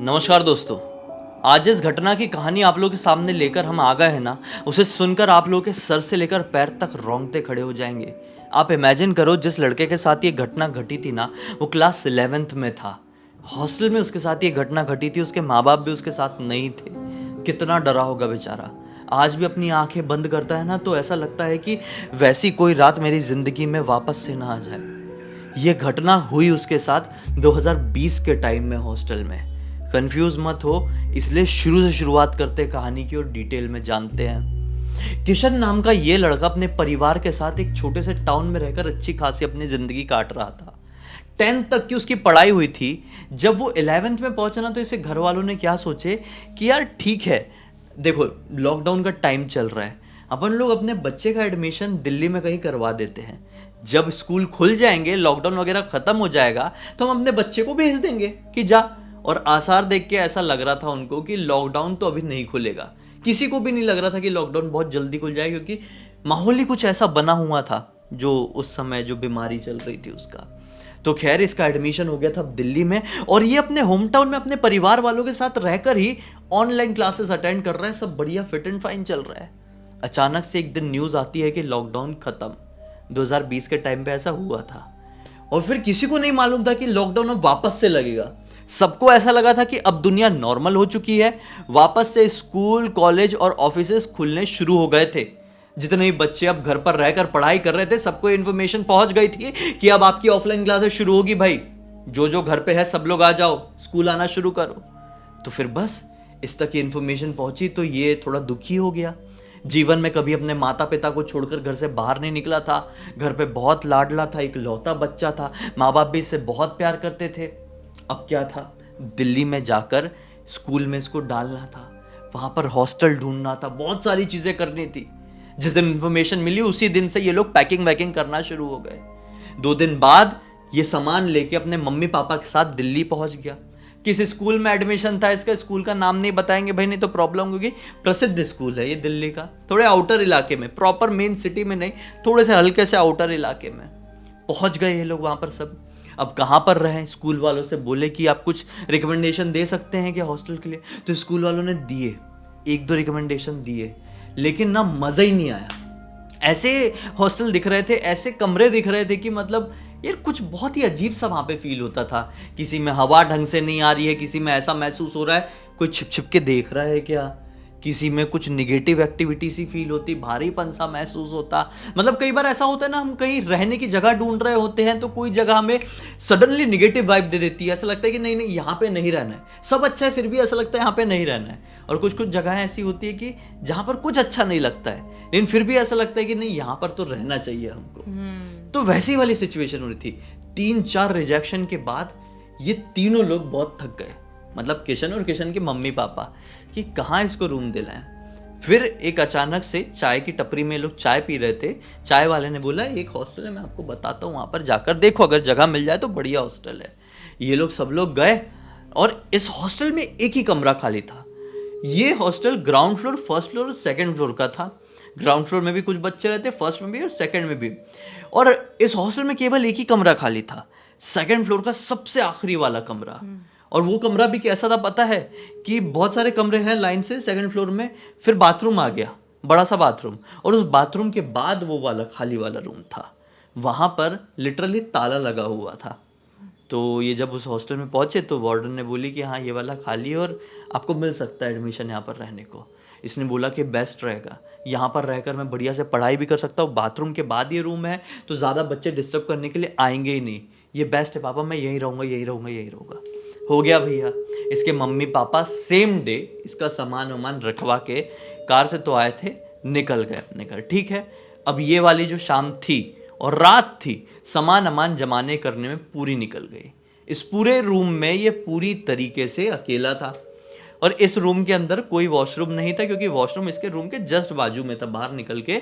नमस्कार दोस्तों। आज जिस घटना की कहानी आप लोगों के सामने लेकर हम आ गए हैं ना, उसे सुनकर आप लोगों के सर से लेकर पैर तक रोंगटे खड़े हो जाएंगे। आप इमेजिन करो, जिस लड़के के साथ ये घटना घटी थी ना, वो क्लास 11th में था। हॉस्टल में उसके साथ ये घटना घटी थी, उसके माँ बाप भी उसके साथ नहीं थे। कितना डरा होगा बेचारा। आज भी अपनी आंखें बंद करता है ना, तो ऐसा लगता है कि वैसी कोई रात मेरी ज़िंदगी में वापस से ना आ जाए। ये घटना हुई उसके साथ 2020 के टाइम में हॉस्टल में। कंफ्यूज मत हो, इसलिए शुरू से शुरुआत करते हैं कहानी की और डिटेल में जानते हैं। किशन नाम का ये लड़का अपने परिवार के साथ एक छोटे से टाउन में रहकर अच्छी खासी अपनी जिंदगी काट रहा था। 10th तक की उसकी पढ़ाई हुई थी। जब वो 11th में पहुंचा ना, तो इसे घर वालों ने क्या सोचे कि यार ठीक है, देखो लॉकडाउन का टाइम चल रहा है, अपन लोग अपने बच्चे का एडमिशन दिल्ली में कहीं करवा देते हैं। जब स्कूल खुल जाएंगे, लॉकडाउन वगैरह खत्म हो जाएगा, तो हम अपने बच्चे को भेज देंगे कि जा। और आसार देख के ऐसा लग रहा था उनको कि लॉकडाउन तो अभी नहीं खुलेगा। किसी को भी नहीं लग रहा था कि लॉकडाउन बहुत जल्दी खुल जाएगा, क्योंकि माहौल ही कुछ ऐसा बना हुआ था, जो उस समय जो बीमारी चल रही थी उसका। तो खैर, इसका एडमिशन हो गया था दिल्ली में, और ये अपने होम टाउन में अपने परिवार वालों के साथ रहकर ही ऑनलाइन क्लासेस अटेंड कर रहा है। सब बढ़िया फिट एंड फाइन चल रहा है। अचानक से एक दिन न्यूज़ आती है कि लॉकडाउन खत्म। 2020 के टाइम पे ऐसा हुआ था। और फिर किसी को नहीं मालूम था कि लॉकडाउन अब वापस से लगेगा। सबको ऐसा लगा था कि अब दुनिया नॉर्मल हो चुकी है, वापस से स्कूल, कॉलेज और ऑफिसेस खुलने शुरू हो गए थे। जितने भी बच्चे अब घर पर रहकर पढ़ाई कर रहे थे, सबको इन्फॉर्मेशन पहुंच गई थी कि अब आपकी ऑफलाइन क्लासेस शुरू होगी। भाई जो जो घर पे है सब लोग आ जाओ, स्कूल आना शुरू करो। तो फिर बस इस तक ये इन्फॉर्मेशन पहुंची, तो ये थोड़ा दुखी हो गया। जीवन में कभी अपने माता पिता को छोड़कर घर से बाहर नहीं निकला था। घर पे बहुत लाडला था, एक लौता बच्चा था। माँ बाप भी इससे बहुत प्यार करते थे। अब क्या था, दिल्ली में जाकर स्कूल में इसको डालना था, वहां पर हॉस्टल ढूंढना था, बहुत सारी चीजें करनी थी। जिस दिन इंफॉर्मेशन मिली, उसी दिन से ये लोग पैकिंग वैकिंग करना शुरू हो गए। 2 दिन बाद ये सामान लेके अपने मम्मी पापा के साथ दिल्ली पहुंच गया। किस स्कूल में एडमिशन था इसका, स्कूल का नाम नहीं बताएंगे भाई, नहीं तो प्रॉब्लम होगी। प्रसिद्ध स्कूल है ये दिल्ली का, थोड़े आउटर इलाके में, प्रॉपर मेन सिटी में नहीं, थोड़े से हल्के से आउटर इलाके में पहुंच गए ये लोग वहां पर सब। अब कहाँ पर रहें, स्कूल वालों से बोले कि आप कुछ रिकमेंडेशन दे सकते हैं क्या हॉस्टल के लिए। तो स्कूल वालों ने दिए, 1-2 रिकमेंडेशन दिए, लेकिन ना मज़ा ही नहीं आया। ऐसे हॉस्टल दिख रहे थे, ऐसे कमरे दिख रहे थे कि मतलब यार कुछ बहुत ही अजीब सा वहाँ पे फील होता था। किसी में हवा ढंग से नहीं आ रही है, किसी में ऐसा महसूस हो रहा है कोई छिप छिप के देख रहा है क्या, किसी में कुछ निगेटिव एक्टिविटी सी फील होती, भारीपन सा महसूस होता। मतलब कई बार ऐसा होता है ना, हम कहीं रहने की जगह ढूंढ रहे होते हैं, तो कोई जगह हमें सडनली निगेटिव वाइब दे देती है। ऐसा लगता है कि नहीं नहीं, यहाँ पे नहीं रहना है, सब अच्छा है, फिर भी ऐसा लगता है यहाँ पे नहीं रहना है। और कुछ कुछ जगह ऐसी होती है कि जहाँ पर कुछ अच्छा नहीं लगता है, लेकिन फिर भी ऐसा लगता है कि नहीं, यहाँ पर तो रहना चाहिए हमको। तो वैसी वाली सिचुएशन हो रही थी। 3-4 रिजेक्शन के बाद ये तीनों लोग बहुत थक गए, मतलब किशन और किशन के मम्मी पापा, कि कहाँ इसको रूम दिलाएं। फिर एक अचानक से चाय की टपरी में लोग चाय पी रहे थे। चाय वाले ने बोला एक हॉस्टल है, मैं आपको बताता हूँ, वहाँ पर जाकर देखो, अगर जगह मिल जाए तो बढ़िया हॉस्टल है। ये लोग सब लोग गए, और इस हॉस्टल में एक ही कमरा खाली था। ये hostel ground floor, first floor और सेकंड फ्लोर का था। ग्राउंड फ्लोर में भी कुछ बच्चे रहते, फर्स्ट में भी और सेकंड में भी। और इस हॉस्टल में केवल एक ही कमरा खाली था, सेकंड फ्लोर का सबसे आखिरी वाला कमरा। और वो कमरा भी कैसा था पता है, कि बहुत सारे कमरे हैं लाइन से सेकंड फ्लोर में, फिर बाथरूम आ गया, बड़ा सा बाथरूम, और उस बाथरूम के बाद वो वाला खाली वाला रूम था। वहाँ पर लिटरली ताला लगा हुआ था। तो ये जब उस हॉस्टल में पहुंचे, तो वार्डन ने बोली कि हाँ ये वाला खाली है और आपको मिल सकता है एडमिशन यहाँ पर रहने को। इसने बोला कि बेस्ट रहेगा, यहाँ पर रहकर मैं बढ़िया से पढ़ाई भी कर सकता हूँ, बाथरूम के बाद ये रूम है, तो ज़्यादा बच्चे डिस्टर्ब करने के लिए आएंगे ही नहीं, ये बेस्ट है पापा, मैं यहीं रहूँगा यहीं रहूँगा यहीं रहूँगा। हो गया भैया। इसके मम्मी पापा सेम डे इसका सामान वामान रखवा के कार से तो आए थे, निकल गए अपने घर। ठीक है, अब ये वाली जो शाम थी और रात थी, सामान अमान जमाने करने में पूरी निकल गई। इस पूरे रूम में ये पूरी तरीके से अकेला था, और इस रूम के अंदर कोई वॉशरूम नहीं था, क्योंकि वॉशरूम इसके रूम के जस्ट बाजू में था, बाहर निकल के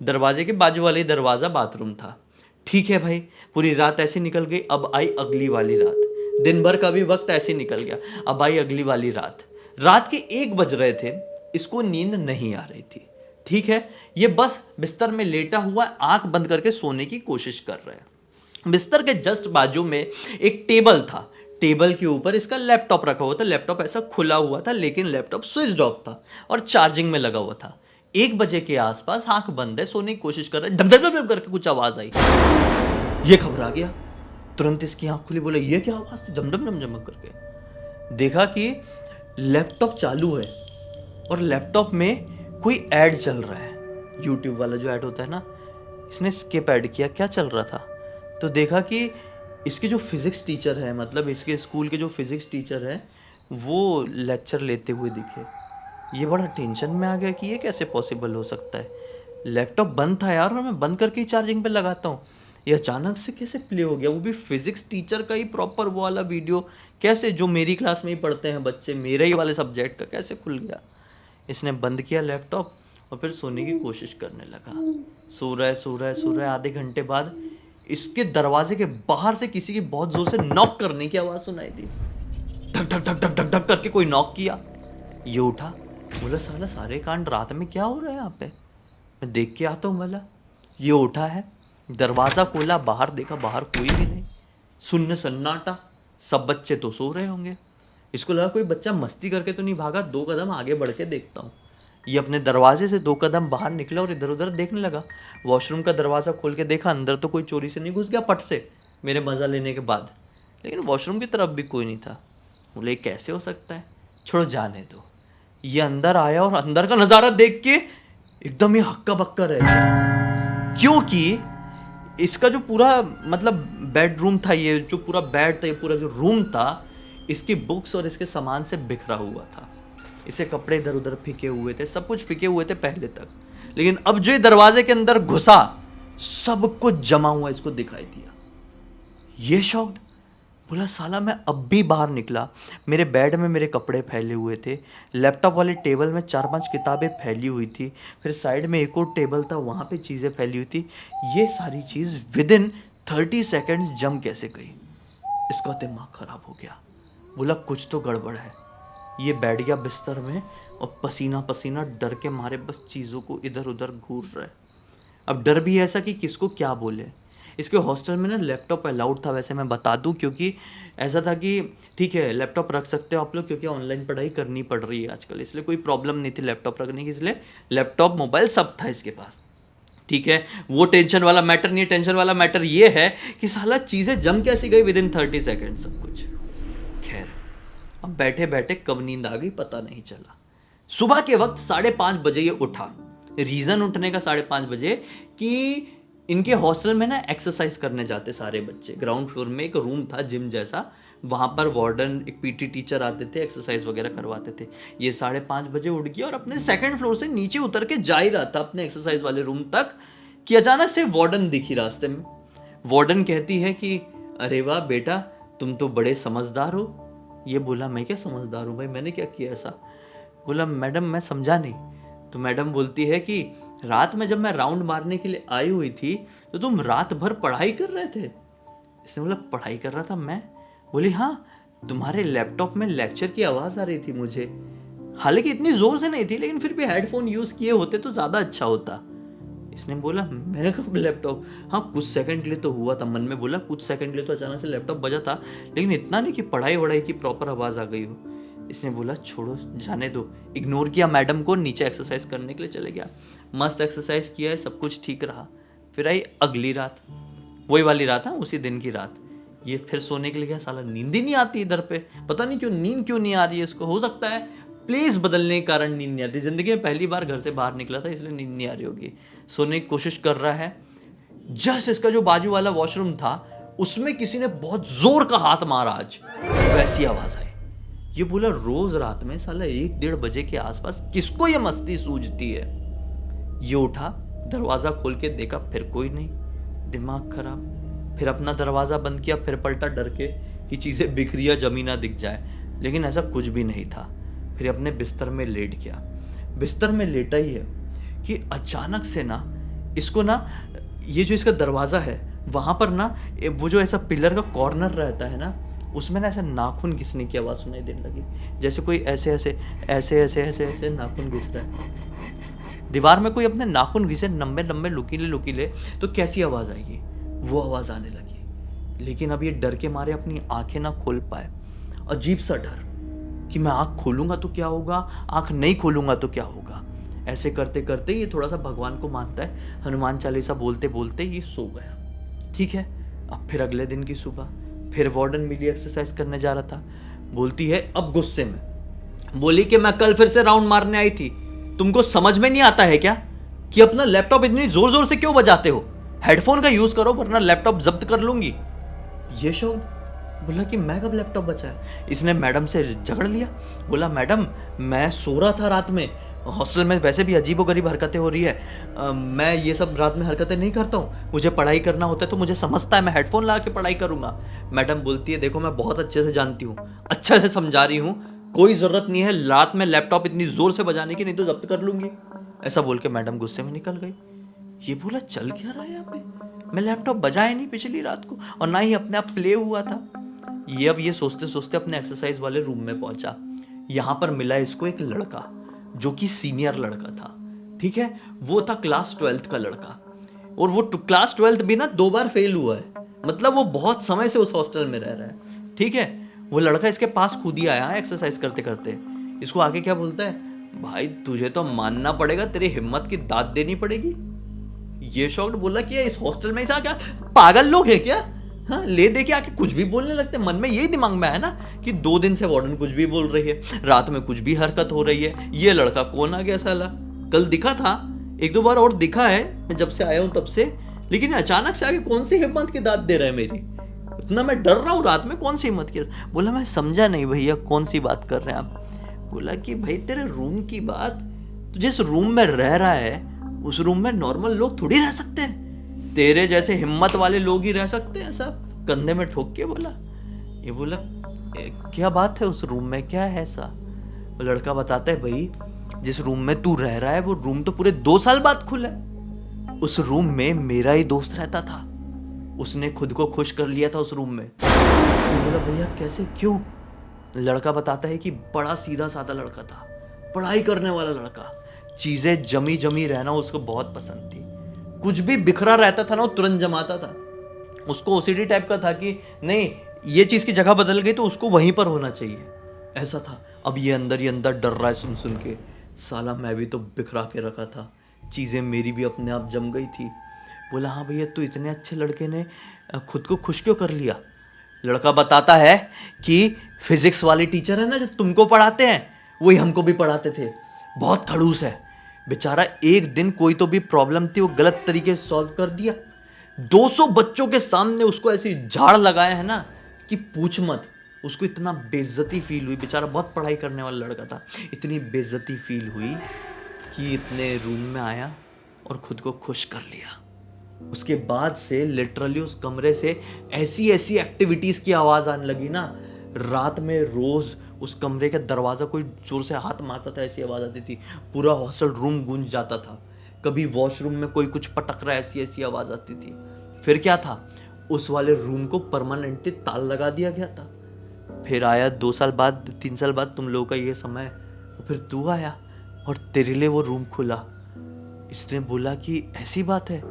दरवाजे के बाजू वाले दरवाज़ा बाथरूम था। ठीक है भाई, पूरी रात ऐसी निकल गई। अब आई अगली वाली रात, दिन भर का भी वक्त ऐसे निकल गया। अब आई अगली वाली रात, रात के 1 बज रहे थे, इसको नींद नहीं आ रही थी। ठीक है, ये बस बिस्तर में लेटा हुआ आंख बंद करके सोने की कोशिश कर रहा है। बिस्तर के जस्ट बाजू में एक टेबल था। टेबल के ऊपर इसका लैपटॉप रखा हुआ था। लैपटॉप ऐसा खुला हुआ था लेकिन लैपटॉप स्विच ऑफ था और चार्जिंग में लगा हुआ था। 1 बजे के आसपास आंख बंद है, सोने की कोशिश कर रहा है, डब डब डब करके कुछ आवाज आई। ये घबरा गया, तुरंत इसकी आंख खुली, बोले ये क्या आवाज थी, डम डम डम डम करके। देखा कि लैपटॉप चालू है और लैपटॉप में कोई ऐड चल रहा है, यूट्यूब वाला जो ऐड होता है ना। इसने स्किप ऐड किया, क्या चल रहा था, तो देखा कि इसके जो फिजिक्स टीचर है, मतलब इसके स्कूल के जो फिजिक्स टीचर है, वो लेक्चर लेते हुए दिखे। ये बड़ा टेंशन में आ गया कि ये कैसे पॉसिबल हो सकता है, लैपटॉप बंद था यार और मैं बंद करके ही चार्जिंग पे लगाता हूँ, ये अचानक से कैसे प्ले हो गया, वो भी फिजिक्स टीचर का ही प्रॉपर वो वाला वीडियो, कैसे, जो मेरी क्लास में ही पढ़ते हैं बच्चे, मेरे ही वाले सब्जेक्ट का, कैसे खुल गया। इसने बंद किया लैपटॉप और फिर सोने की कोशिश करने लगा। सो रहा है सो रहा है सो रहा है। आधे घंटे बाद इसके दरवाजे के बाहर से किसी की बहुत जोर से नॉक करने की आवाज़ सुनाई दी। धक धक धक धक धक धक करके कोई नॉक किया। ये उठा, बोला साला सारे कांड रात में क्या हो रहा है यहाँ पे, मैं देख के आता हूँ। बोला ये उठा है, दरवाज़ा खोला, बाहर देखा, बाहर कोई भी नहीं, सुन्न सन्नाटा, सब बच्चे तो सो रहे होंगे। इसको लगा कोई बच्चा मस्ती करके तो नहीं भागा, 2 कदम आगे बढ़ के देखता हूँ। ये अपने दरवाजे से 2 कदम बाहर निकला और इधर उधर देखने लगा। वॉशरूम का दरवाज़ा खोल के देखा, अंदर तो कोई चोरी से नहीं घुस गया पट से मेरे मज़ा लेने के बाद, लेकिन वॉशरूम की तरफ भी कोई नहीं था। बोले कैसे हो सकता है, छोड़ो जाने दो। ये अंदर आया और अंदर का नज़ारा देख के एकदम ही हक्का बक्का रह गया, क्योंकि इसका जो पूरा मतलब बेडरूम था, ये जो पूरा बेड था, ये पूरा जो रूम था, इसकी बुक्स और इसके सामान से बिखरा हुआ था। इसे कपड़े इधर उधर फेंके हुए थे, सब कुछ फेंके हुए थे पहले तक, लेकिन अब जो दरवाजे के अंदर घुसा सब कुछ जमा हुआ इसको दिखाई दिया। ये शॉक्ड, बोला साला मैं अब भी बाहर निकला, मेरे बेड में मेरे कपड़े फैले हुए थे, लैपटॉप वाले टेबल में 4-5 किताबें फैली हुई थी, फिर साइड में एक और टेबल था, वहाँ पे चीज़ें फैली हुई थी। ये सारी चीज़ विदिन 30 सेकेंड्स जम कैसे गई। इसका दिमाग खराब हो गया, बोला कुछ तो गड़बड़ है। ये बैठ गया बिस्तर में और पसीना पसीना डर के मारे बस चीज़ों को इधर उधर घूर रहा है। अब डर भी ऐसा कि किसको क्या बोले। इसके हॉस्टल में ना लैपटॉप अलाउड था, वैसे मैं बता दूं, क्योंकि ऐसा था कि ठीक है लैपटॉप रख सकते हो आप लोग, क्योंकि ऑनलाइन पढ़ाई करनी पड़ रही है आजकल, इसलिए कोई प्रॉब्लम नहीं थी लैपटॉप रखने की, इसलिए लैपटॉप मोबाइल सब था इसके पास। ठीक है, वो टेंशन वाला मैटर नहीं है। टेंशन वाला मैटर ये है कि साला चीज़ें जम कैसी गई विदिन 30 सेकेंड सब कुछ। खैर, अब बैठे बैठे कब नींद आ गई पता नहीं चला। सुबह के वक्त 5:30 बजे ये उठा। रीज़न उठने का 5:30 बजे कि इनके हॉस्टल में ना एक्सरसाइज करने जाते सारे बच्चे। ग्राउंड फ्लोर में एक रूम था जिम जैसा, वहाँ पर वार्डन, एक पीटी टीचर आते थे, एक्सरसाइज वगैरह करवाते थे। ये 5:30 बजे उठ गया और अपने सेकंड फ्लोर से नीचे उतर के जा ही रहा था अपने एक्सरसाइज वाले रूम तक कि अचानक से वार्डन दिखी रास्ते में। वार्डन कहती है कि अरे वाह बेटा, तुम तो बड़े समझदार हो। ये बोला मैं क्या समझदार हूँ भाई, मैंने क्या किया ऐसा। बोला मैडम मैं समझा नहीं। तो मैडम बोलती है कि रात में जब मैं राउंड मारने के लिए आई हुई थी तो तुम रात भर पढ़ाई कर रहे थे। इसने बोला पढ़ाई कर रहा था मैं। बोली हाँ, तुम्हारे लैपटॉप में लेक्चर की आवाज़ आ रही थी मुझे, हालांकि इतनी ज़ोर से नहीं थी, लेकिन फिर भी हेडफोन यूज़ किए होते तो ज़्यादा अच्छा होता। इसने बोला मैं कब लैपटॉप, हाँ कुछ सेकंड के लिए तो हुआ था, मन में बोला कुछ सेकंड के लिए तो अचानक से लैपटॉप बजा था, लेकिन इतना नहीं कि पढ़ाई वढ़ाई की प्रॉपर आवाज़ आ गई हो। इसने बोला छोड़ो जाने दो, इग्नोर किया मैडम को, नीचे एक्सरसाइज करने के लिए चले गया। मस्त एक्सरसाइज किया है, सब कुछ ठीक रहा। फिर आई अगली रात, वही वाली रात, हाँ उसी दिन की रात। ये फिर सोने के लिए गया, साला नींद ही नहीं आती इधर पे, पता नहीं क्यों नींद क्यों नहीं आ रही है इसको। हो सकता है प्लेस बदलने के कारण नींद नहीं आती, जिंदगी में पहली बार घर से बाहर निकला था इसलिए नींद नहीं आ रही होगी। सोने की कोशिश कर रहा है, जस्ट इसका जो बाजू वाला वॉशरूम था उसमें किसी ने बहुत जोर का हाथ मारा, आज वैसी आवाज आई। ये बोला रोज रात में साला 1-1:30 बजे के आसपास किसको ये मस्ती सूझती है। ये उठा, दरवाजा खोल के देखा, फिर कोई नहीं, दिमाग खराब। फिर अपना दरवाजा बंद किया, फिर पलटा डर के कि चीजें बिखरी या जमी ना दिख जाए, लेकिन ऐसा कुछ भी नहीं था। फिर अपने बिस्तर में लेट गया। बिस्तर में लेटा ही है कि अचानक से ना इसको ना, ये जो इसका दरवाज़ा है वहाँ पर ना वो जो ऐसा पिलर का कॉर्नर रहता है ना, उसमें ना ऐसे नाखून घिसने की आवाज़ सुनाई देने लगी, जैसे कोई ऐसे ऐसे ऐसे ऐसे ऐसे ऐसे नाखून घिस रहा है। दीवार में कोई अपने नाखून घिसे लंबे लंबे लुकीले लुकीले तो कैसी आवाज़ आएगी, वो आवाज़ आने लगी। लेकिन अब ये डर के मारे अपनी आंखें ना खोल पाए। अजीब सा डर कि मैं आंख खोलूंगा तो क्या होगा, आंख नहीं खोलूंगा तो क्या होगा। ऐसे करते करते ये थोड़ा सा भगवान को मानता है, हनुमान चालीसा बोलते बोलते ये सो गया। ठीक है, अब फिर अगले दिन की सुबह फिर वार्डन मिली एक्सरसाइज करने जा रहा था। बोलती है अब गुस्से में, बोली कि मैं कल फिर से राउंड मारने आई थी, तुमको समझ में नहीं आता है क्या कि अपना लैपटॉप इतनी जोर जोर से क्यों बजाते हो, हेडफोन का यूज करो वरना लैपटॉप जब्त कर लूंगी। ये शौक बोला कि मैं कब लैपटॉप बचाया। इसने मैडम से झगड़ लिया, बोला मैडम मैं सो रहा था रात में, हॉस्टल में वैसे भी अजीबोगरीब हरकतें हो रही है, मैं ये सब रात में हरकतें नहीं करता हूँ, मुझे पढ़ाई करना होता है तो मुझे समझता है, मैं हेडफोन लगा के पढ़ाई करूंगा। मैडम बोलती है देखो मैं बहुत अच्छे से जानती हूँ, अच्छे से समझा रही हूँ, कोई ज़रूरत नहीं है रात में लैपटॉप इतनी ज़ोर से बजाने की, नहीं तो जब्त कर लूंगी। ऐसा बोल के मैडम गुस्से में निकल गई। ये बोला चल क्या रहा है यहाँ पे, मैं लैपटॉप बजाया नहीं पिछली रात को और ना ही अपने आप प्ले हुआ था। ये अब ये सोचते सोचते अपने एक्सरसाइज वाले रूम में पहुंचा। यहाँ पर मिला इसको एक लड़का जो कि सीनियर लड़का था। ठीक है, वो था क्लास 12th का लड़का, और वो क्लास 12th भी ना 2 बार फेल हुआ है, मतलब वो बहुत समय से उस हॉस्टल में रह रहा है। ठीक है, वो लड़का इसके पास खुद ही आया एक्सरसाइज करते करते। इसको आके क्या बोलता है, भाई तुझे तो मानना पड़ेगा, तेरी हिम्मत की दाद देनी पड़ेगी। ये शॉक्ड बोला कि इस हॉस्टल में ऐसा क्या पागल लोग हैं क्या, हाँ ले दे के आके कुछ भी बोलने लगते। मन में यही दिमाग में है ना कि 2 दिन से वार्डन कुछ भी बोल रही है, रात में कुछ भी हरकत हो रही है, ये लड़का कौन आ गया साला। कल दिखा था 1-2 बार और दिखा है मैं जब से आया हूं तब से, लेकिन अचानक से आके कौन सी हिम्मत की दाद दे रहा है मेरी, इतना मैं डर रहा हूँ रात में, कौन सी हिम्मत की। बोला मैं समझा नहीं भैया कौन सी बात कर रहे हैं आप। बोला कि भाई तेरे रूम की बात, तो जिस रूम में रह रहा है उस रूम में नॉर्मल लोग थोड़ी रह सकते हैं, तेरे जैसे हिम्मत वाले लोग ही रह सकते हैं सब। कंधे में ठोक के बोला। ये बोला क्या बात है उस रूम में, क्या है ऐसा। वो लड़का बताता है भाई जिस रूम में तू रह रहा है वो रूम तो पूरे 2 साल बाद खुला है, उस रूम में मेरा ही दोस्त रहता था, उसने खुद को खुश कर लिया था उस रूम में। तो बोला भैया कैसे क्यों। लड़का बताता है कि बड़ा सीधा साधा लड़का था, पढ़ाई करने वाला लड़का, चीजें जमी जमी रहना उसको बहुत पसंद थी, कुछ भी बिखरा रहता था ना वो तुरंत जमाता था। उसको ओसीडी टाइप का था कि नहीं ये चीज की जगह बदल गई तो उसको वहीं पर होना चाहिए, ऐसा था। अब ये अंदर ही अंदर डर रहा है सुन सुन के, साला मैं भी तो बिखरा के रखा था, चीजें मेरी भी अपने आप जम गई थी। बोला हाँ भैया तो इतने अच्छे लड़के ने खुद को खुश क्यों कर लिया। लड़का बताता है कि फिजिक्स वाली टीचर है ना जो तुमको पढ़ाते हैं वही हमको भी पढ़ाते थे, बहुत खड़ूस है बेचारा, एक दिन कोई तो भी प्रॉब्लम थी वो गलत तरीके से सॉल्व कर दिया, 200 बच्चों के सामने उसको ऐसी झाड़ लगाया है ना कि पूछ मत। उसको इतना बेइज्जती फील हुई, बेचारा बहुत पढ़ाई करने वाला लड़का था, इतनी बेइज्जती फील हुई कि इतने रूम में आया और खुद को खुश कर लिया। उसके बाद से लिटरली उस कमरे से ऐसी ऐसी एक्टिविटीज की आवाज आने लगी ना, रात में रोज उस कमरे का दरवाजा कोई जोर से हाथ मारता था ऐसी आवाज आती थी, पूरा हॉस्टल रूम गूंज जाता था, कभी वॉशरूम में कोई कुछ पटक रहा है ऐसी ऐसी आवाज आती थी। फिर क्या था, उस वाले रूम को परमानेंटली ताला लगा दिया गया था। फिर आया 2 साल बाद 3 साल बाद तुम लोगों का ये समय, तो फिर तू आया और तेरे लिए वो रूम खुला। इसने बोला कि ऐसी बात है,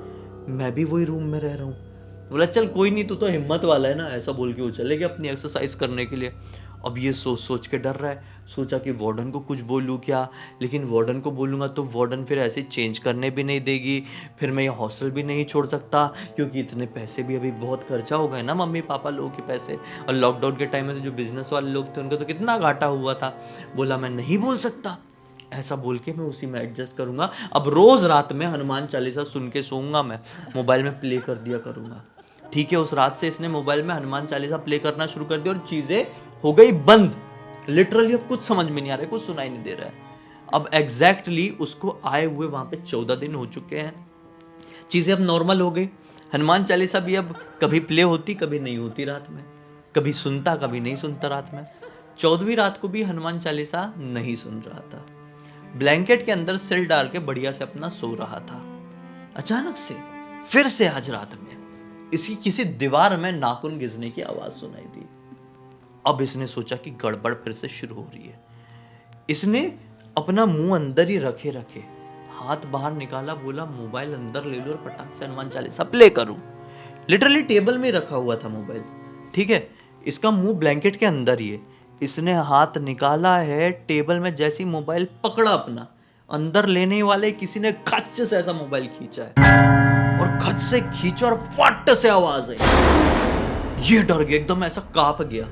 मैं भी वही रूम में रह रहा हूँ। बोला चल कोई नहीं, तू तो हिम्मत वाला है ना, ऐसा बोल के वो चले गए अपनी एक्सरसाइज करने के लिए। अब ये सोच सोच के डर रहा है, सोचा कि वार्डन को कुछ बोलूँ क्या, लेकिन वार्डन को बोलूँगा तो वार्डन फिर ऐसे चेंज करने भी नहीं देगी, फिर मैं ये हॉस्टल भी नहीं छोड़ सकता क्योंकि इतने पैसे भी अभी बहुत खर्चा हो गए ना मम्मी पापा लोगों के पैसे, और लॉकडाउन के टाइम में तो जो बिजनेस वाले लोग थे उनको तो कितना घाटा हुआ था। बोला मैं नहीं बोल सकता, ऐसा बोल के मैं उसी में एडजस्ट करूंगा, अब रोज रात में हनुमान चालीसा सुन के सोऊंगा, मैं मोबाइल में प्ले कर दिया करूंगा। ठीक है, उस रात से इसने मोबाइल में हनुमान चालीसा प्ले करना शुरू कर दिया और चीजें हो गई बंद। लिटरली अब कुछ समझ में नहीं आ रहा है, कुछ सुनाई नहीं दे रहा है। अब एग्जैक्टली उसको आए हुए वहां पे 14 दिन हो चुके हैं, चीजें अब नॉर्मल हो गई। हनुमान चालीसा भी अब कभी प्ले होती कभी नहीं होती रात में, कभी सुनता कभी नहीं सुनता रात में। 14वीं रात को भी हनुमान चालीसा नहीं सुन रहा था, ब्लैंकेट के अंदर सिर डाल के बढ़िया से अपना सो रहा था। अचानक से फिर से आज रात में इसकी किसी दीवार में नाखून घिसने की आवाज सुनाई दी। अब इसने सोचा कि गड़बड़ फिर से शुरू हो रही है। इसने अपना मुंह अंदर ही रखे रखे हाथ बाहर निकाला, बोला मोबाइल अंदर ले लो और पटाख से हनुमान चालीसा प्ले करूं। लिटरली टेबल में रखा हुआ था मोबाइल, ठीक है, इसका मुंह ब्लैंकेट के अंदर ही है, इसने हाथ निकाला है टेबल में, जैसी मोबाइल पकड़ा अपना, अंदर लेने वाले किसी ने खच से ऐसा मोबाइल खींचा है, और खच से खींचा और फट से आवाज आई, ये डर गया एकदम, ऐसा कांप गया।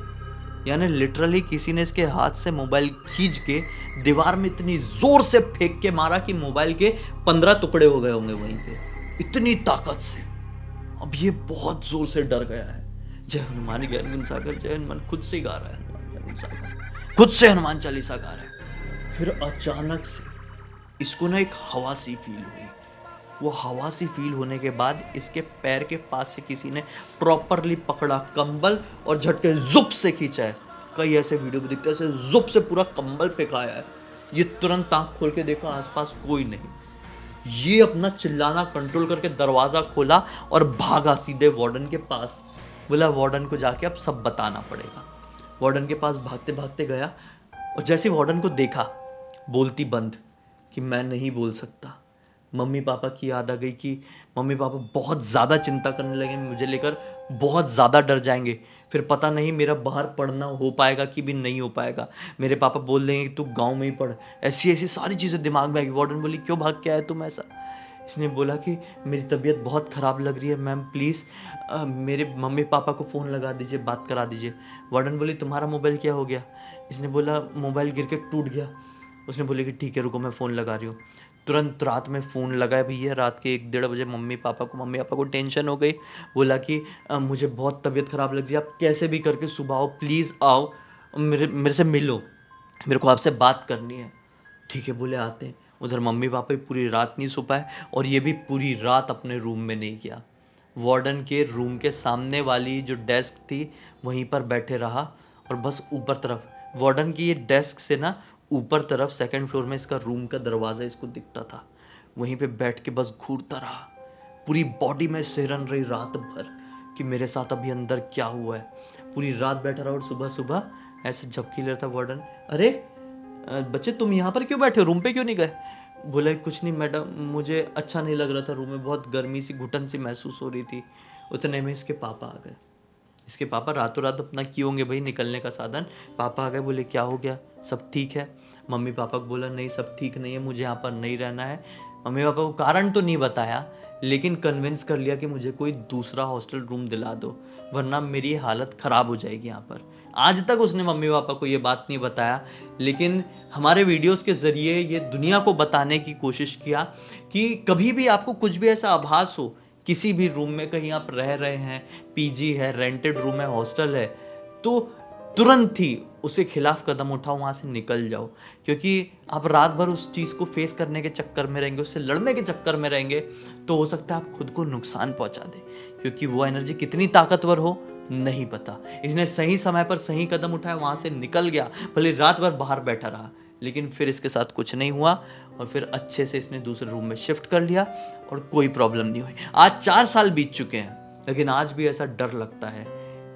यानी लिटरली किसी ने इसके हाथ से मोबाइल खींच के दीवार में इतनी जोर से फेंक के मारा कि मोबाइल के 15 टुकड़े हो गए होंगे वहीं पे, इतनी ताकत से। अब ये बहुत जोर से डर गया है। जय हनुमान ज्ञान गुण सागर, जय हनुमान खुद से गा रहा है, हनुमान ज्ञान गुण सागर, खुद से हनुमान चालीसा गा रहा है। फिर अचानक से इसको ना एक हवा सी फील हुई। वो हवा सी फील होने के बाद इसके पैर के पास से किसी ने प्रॉपरली पकड़ा कंबल और झटके जुप से खींचा है। कई ऐसे वीडियो भी दिखते हैं, ऐसे जुप से पूरा कंबल फेंकाया है। ये तुरंत आंख खोल के देखा, आसपास कोई नहीं। ये अपना चिल्लाना कंट्रोल करके दरवाजा खोला और भागा सीधे वार्डन के पास। बोला वार्डन को जाके अब सब बताना पड़ेगा। वार्डन के पास भागते भागते गया और जैसे वार्डन को देखा, बोलती बंद कि मैं नहीं बोल सकता। मम्मी पापा की याद आ गई कि मम्मी पापा बहुत ज़्यादा चिंता करने लगे, मुझे लेकर बहुत ज़्यादा डर जाएंगे, फिर पता नहीं मेरा बाहर पढ़ना हो पाएगा कि भी नहीं हो पाएगा, मेरे पापा बोल देंगे कि तू गांव में ही पढ़। ऐसी ऐसी सारी चीज़ें दिमाग में आ गई। वार्डन बोली क्यों भाग के आए तुम ऐसा? इसने बोला कि मेरी तबीयत बहुत ख़राब लग रही है मैम, प्लीज़ मेरे मम्मी पापा को फ़ोन लगा दीजिए, बात करा दीजिए। वार्डन बोली तुम्हारा मोबाइल क्या हो गया? इसने बोला मोबाइल गिर के टूट गया। उसने बोले कि ठीक है रुको मैं फ़ोन लगा रही हूँ। तुरंत रात में फ़ोन लगाया भैया, रात के 1-1:30 बजे मम्मी पापा को टेंशन हो गई। बोला कि मुझे बहुत तबीयत ख़राब लग रही है, आप कैसे भी करके सुबह आओ, प्लीज़ आओ, मेरे से मिलो, मेरे को आपसे बात करनी है। ठीक है बोले आते हैं। उधर मम्मी पापा भी पूरी रात नहीं सो पाए और ये भी पूरी रात अपने रूम में नहीं गया। वार्डन के रूम के सामने वाली जो डेस्क थी वहीं पर बैठे रहा और बस ऊपर तरफ, वार्डन की ये डेस्क से ना ऊपर तरफ 2nd फ्लोर में इसका रूम का दरवाज़ा इसको दिखता था। वहीं पे बैठ के बस घूरता रहा, पूरी बॉडी में सिहरन रही रात भर कि मेरे साथ अभी अंदर क्या हुआ है। पूरी रात बैठा रहा और सुबह सुबह ऐसे झपकी ले रहा था वार्डन, अरे बच्चे तुम यहाँ पर क्यों बैठे हो, रूम पे क्यों नहीं गए? बोला कुछ नहीं मैडम, मुझे अच्छा नहीं लग रहा था, रूम में बहुत गर्मी सी घुटन सी महसूस हो रही थी। उतने में इसके पापा आ गए। इसके पापा रातों रात अपना किए होंगे भाई निकलने का साधन। पापा आ गए, बोले क्या हो गया, सब ठीक है? मम्मी पापा को बोला नहीं सब ठीक नहीं है, मुझे यहाँ पर नहीं रहना है। मम्मी पापा को कारण तो नहीं बताया लेकिन कन्विंस कर लिया कि मुझे कोई दूसरा हॉस्टल रूम दिला दो वरना मेरी हालत ख़राब हो जाएगी यहाँ पर। आज तक उसने मम्मी पापा को ये बात नहीं बताया लेकिन हमारे वीडियोस के ज़रिए ये दुनिया को बताने की कोशिश किया कि कभी भी आपको कुछ भी ऐसा आभास हो, किसी भी रूम में कहीं आप रह रहे हैं, पीजी है, रेंटेड रूम है, हॉस्टल है, तो तुरंत ही उसके खिलाफ कदम उठाओ, वहाँ से निकल जाओ। क्योंकि आप रात भर उस चीज़ को फेस करने के चक्कर में रहेंगे, उससे लड़ने के चक्कर में रहेंगे तो हो सकता है आप खुद को नुकसान पहुँचा दे, क्योंकि वो एनर्जी कितनी ताकतवर हो नहीं पता। इसने सही समय पर सही कदम उठाया, वहाँ से निकल गया, भले रात भर बाहर बैठा रहा लेकिन फिर इसके साथ कुछ नहीं हुआ और फिर अच्छे से इसने दूसरे रूम में शिफ्ट कर लिया और कोई प्रॉब्लम नहीं हुई। आज 4 साल बीत चुके हैं लेकिन आज भी ऐसा डर लगता है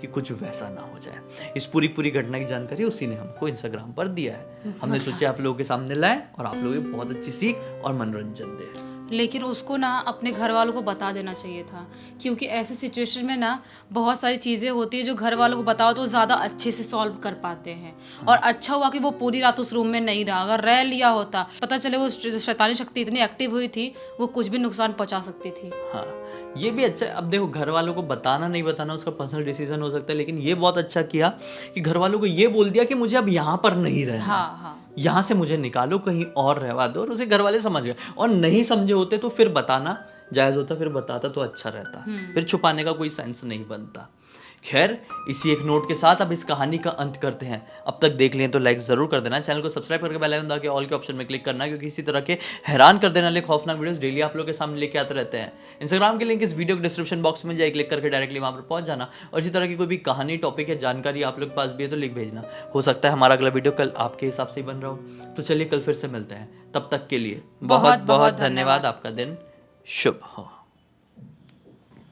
कि कुछ वैसा ना हो जाए। इस पूरी घटना की जानकारी उसी ने हमको इंस्टाग्राम पर दिया है। हमने सोचा आप लोगों के सामने लाएं और आप लोगों को बहुत अच्छी सीख और मनोरंजन दें। लेकिन उसको ना अपने घर वालों को बता देना चाहिए था, क्योंकि ऐसे सिचुएशन में ना बहुत सारी चीज़ें होती है जो घर वालों को बताओ तो ज़्यादा अच्छे से सॉल्व कर पाते हैं। और अच्छा हुआ कि वो पूरी रात उस रूम में नहीं रहा, अगर रह लिया होता पता चले वो शैतानी शक्ति इतनी एक्टिव हुई थी वो कुछ भी नुकसान पहुंचा सकती थी। हाँ ये भी अच्छा है। अब देखो घर वालों को बताना नहीं बताना उसका पर्सनल डिसीजन हो सकता है लेकिन ये बहुत अच्छा किया कि घर वालों को ये बोल दिया कि मुझे अब यहाँ पर नहीं रहना। हाँ। यहाँ से मुझे निकालो, कहीं और रहवा दो, और उसे घर वाले समझ गए। और नहीं समझे होते तो फिर बताना जायज़ होता, फिर बताता तो अच्छा रहता, फिर छुपाने का कोई सेंस नहीं बनता। खैर इसी एक नोट के साथ अब इस कहानी का अंत करते हैं। अब तक देख लें तो लाइक ज़रूर कर देना, चैनल को सब्सक्राइब करके बेल आइकन दबा के ऑल के ऑप्शन में क्लिक करना, क्योंकि इसी तरह के हैरान कर देने वाले खौफनाक वीडियोस डेली आप लोगों के सामने लेके आते रहते हैं। इंस्टाग्राम के लिंक इस वीडियो के डिस्क्रिप्शन बॉक्स में जाए, क्लिक करके डायरेक्टली वहाँ पर पहुँच जाना। और इसी तरह की कोई भी कहानी, टॉपिक या जानकारी आप लोग के पास भी है तो लिख भेजना। हो सकता है हमारा अगला वीडियो कल आपके हिसाब से ही बन रहा हो। तो चलिए कल फिर से मिलते हैं, तब तक के लिए बहुत बहुत धन्यवाद। आपका दिन शुभ हो।